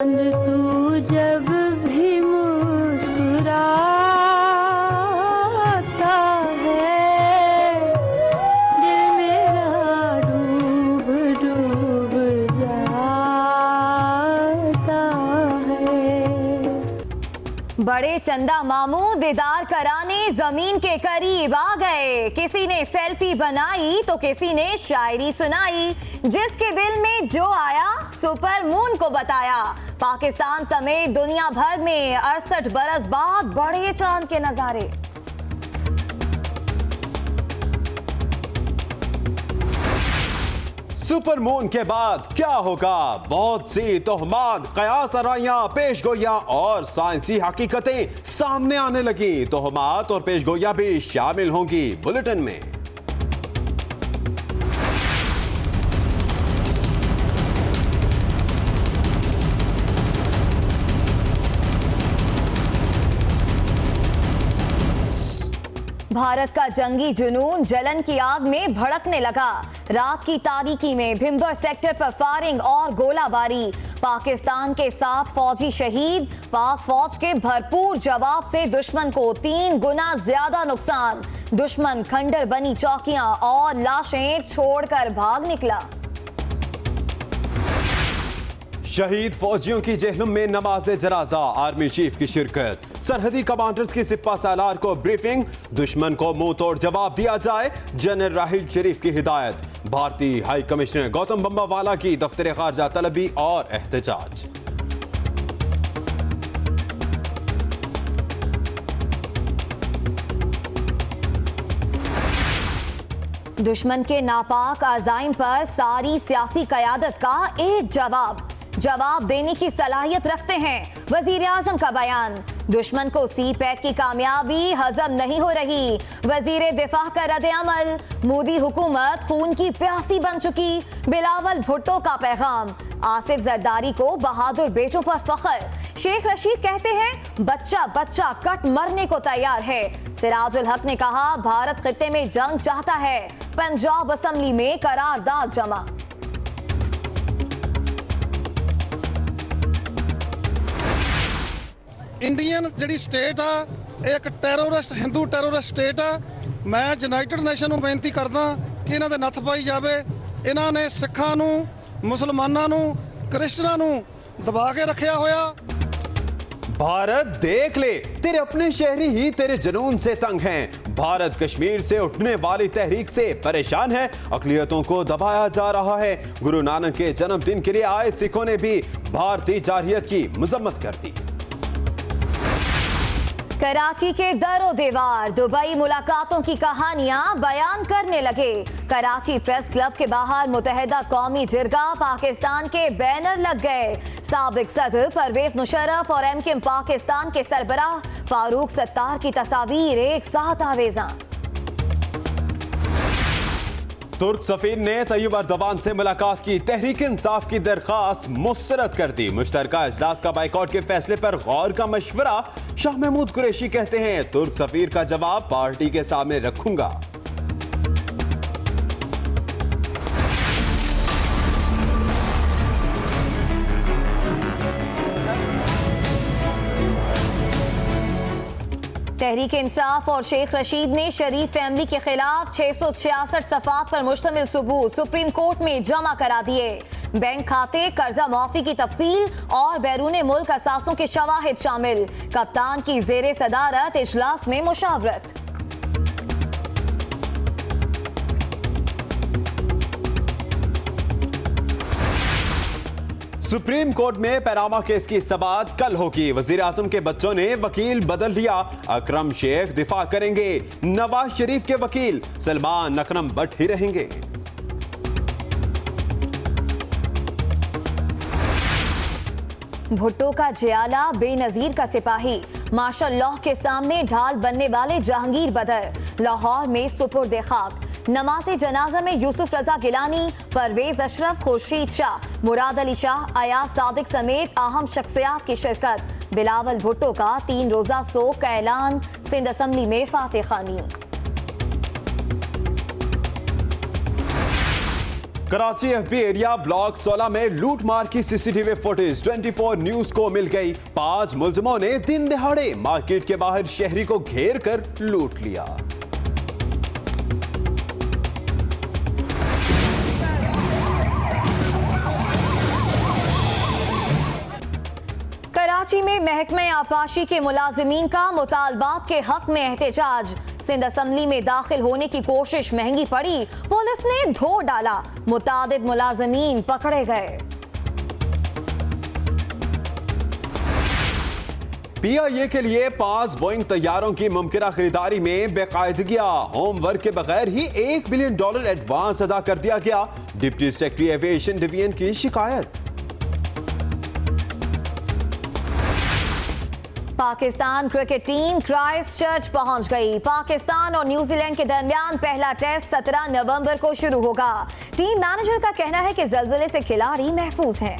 तू जब भी मुस्कुराता है दिल मेरा डूब डूब जाता है। बड़े चंदा मामू दीदार कराने जमीन के करीब आ गए। किसी ने सेल्फी बनाई तो किसी ने शायरी सुनाई। जिसके दिल में जो आया सुपर मून को बताया। पाकिस्तान समेत दुनिया भर में 68 बरस बाद बड़े चांद के नजारे। सुपर मून के बाद क्या होगा? बहुत सी तोहमात, कयास आराइयां, पेशगोइयां और साइंसी हकीकतें सामने आने लगी। तोहमात और पेशगोइयां भी शामिल होंगी बुलेटिन में। भारत का जंगी जुनून जलन की आग में भड़कने लगा। रात की तारीकी में भिम्बर सेक्टर पर फायरिंग और गोलाबारी। पाकिस्तान के 7 फौजी शहीद। पाक फौज के भरपूर जवाब से दुश्मन को 3 गुना ज्यादा नुकसान। दुश्मन खंडर बनी चौकियां और लाशें छोड़कर भाग निकला। शहीद फौजियों की जेहलम में नमाज जनाजा, आर्मी चीफ की शिरकत। सरहदी कमांडर्स की सिपा सालार को ब्रीफिंग। दुश्मन को मुंह तोड़ जवाब दिया जाए, जनरल राहिल शरीफ की हिदायत। भारतीय हाई कमिश्नर गौतम बम्बावाला की दफ्तर खारजा तलबी और एहतजाज। दुश्मन के नापाक अज़ाइम पर सारी सियासी क़यादत का एक जवाब देने की सलाहियत रखते हैं। वजीर आजम का बयान। दुश्मन को सी पैक की कामयाबी हजम नहीं हो रही। वजीर दिफा का रद्द-ए-अमल। मोदी हुकूमत खून की प्यासी बन चुकी। बिलावल भुट्टो का पैगाम। आसिफ जरदारी को बहादुर बेटों पर फख्र। शेख रशीद कहते हैं बच्चा बच्चा कट मरने को तैयार है। सिराजुल हक ने कहा भारत खित्ते में जंग चाहता है। पंजाब असेंबली में करारदाद जमा। इंडियन जी स्टेट आ एक टैरोरिस्ट हिंदू टैरोरिस्ट स्टेट आ। मैं यूनाइटेड नेशन ਨੂੰ ਬੇਨਤੀ ਕਰਦਾ ਕਿ ਇਹਨਾਂ ਦੇ ਨੱਥ ਪਾਈ ਜਾਵੇ। ਇਹਨਾਂ ਨੇ ਸਿੱਖਾਂ ਨੂੰ, ਮੁਸਲਮਾਨਾਂ ਨੂੰ, ਕ੍ਰਿਸਚਨਾਂ ਨੂੰ ਦਬਾ ਕੇ ਰੱਖਿਆ ਹੋਇਆ। भारत देख ले, तेरे अपने शहरी ही तेरे जुनून से तंग हैं। भारत कश्मीर से उठने वाली तहरीक से परेशान है। अक़लियतों को दबाया जा रहा है। गुरु नानक के जन्मदिन के लिए आए सिखों ने भी भारतीय जारहियत की मजम्मत कर दी। कराची के दरो दीवार दुबई मुलाकातों की कहानियां बयान करने लगे। कराची प्रेस क्लब के बाहर मुत्तहिदा कौमी जिरगा पाकिस्तान के बैनर लग गए। साबिक सदर परवेज मुशर्रफ और एमकिम पाकिस्तान के सरबराह फारूक सत्तार की तस्वीर एक साथ आवेजा। तुर्क सफीर ने तैयब अर्दवान से मुलाकात की। तहरीक इंसाफ की दरखास्त मुस्तरद कर दी। मुश्तरका इजलास का बाइकआउट के फैसले पर गौर का मशवरा। शाह महमूद कुरैशी कहते हैं तुर्क सफीर का जवाब पार्टी के सामने रखूंगा। तहरीक इंसाफ और शेख रशीद ने शरीफ फैमिली के खिलाफ 666 सफ़ात पर मुश्तमिल सबूत सुप्रीम कोर्ट में जमा करा दिए। बैंक खाते, कर्जा माफी की तफसील और बैरून मुल्क असासों के शवाहिद शामिल। कप्तान की जेरे सदारत इजलास में मुशावरत। सुप्रीम कोर्ट में पैनामा केस की समाअत कल होगी। वजीर आजम के बच्चों ने वकील बदल लिया। अकरम शेख दिफा करेंगे। नवाज शरीफ के वकील सलमान अकरम भट्ट ही रहेंगे। भुट्टो का जियाला बेनजीर का सिपाही। मार्शल लॉ के सामने ढाल बनने वाले जहांगीर बदर लाहौर में सुपुर्द खाक। नमाज़े जनाजा में यूसुफ रजा गिलानी, परवेज अशरफ, खुर्शीद शाह, मुराद अली शाह, अयाज सादिक समेत अहम शख्सियात की शिरकत। बिलावल भुट्टो का 3 रोजा शोक का ऐलान। सिंध असेंबली में फातह खानी। कराची एफबी एरिया ब्लॉक 16 में लूटमार की सीसीटीवी फुटेज 24 न्यूज को मिल गई। 5 मुलजिमों ने दिन दहाड़े मार्केट के बाहर शहरी को घेर कर लूट लिया। कराची में महकमे आपाशी के मुलाजिमीन का मुतालबात के हक में एहतजाज। सिंध असम्बली में दाखिल होने की कोशिश महंगी पड़ी, पुलिस ने धो डाला, मुतादिद मुलाजिमीन पकड़े गए। पीआईए के लिए 5 बोइंग तैयारों की मुमकिना खरीदारी में बेकायदगियां। होमवर्क के बगैर ही $1 बिलियन एडवांस अदा कर दिया गया। डिप्टी सेक्रेटरी एविएशन डिवीजन की शिकायत। Pakistan cricket team Christ church पहुंच गई। पाकिस्तान और न्यूजीलैंड के दरमियान पहला टेस्ट 17 नवंबर को शुरू होगा। टीम मैनेजर का कहना है कि जल्जले से खिलाड़ी महफूज हैं।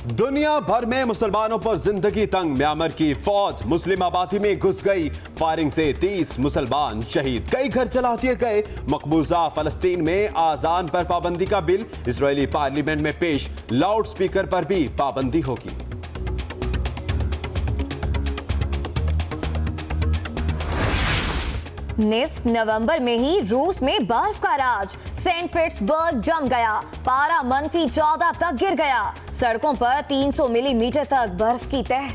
दुनिया भर में मुसलमानों पर जिंदगी तंग। म्यांमार की फौज मुस्लिम आबादी में घुस गई। फायरिंग से 30 मुसलमान शहीद, कई घर जला दिए गए। मकबूजा फलस्तीन में आजान पर पाबंदी का बिल इजरायली पार्लियामेंट में पेश। लाउड स्पीकर पर भी पाबंदी होगी। निस्फ नवंबर में ही रूस में बर्फ का राज। सेंट पीटर्सबर्ग जम गया, पारा -14 तक गिर गया। सड़कों पर 300 मिलीमीटर तक बर्फ की तह।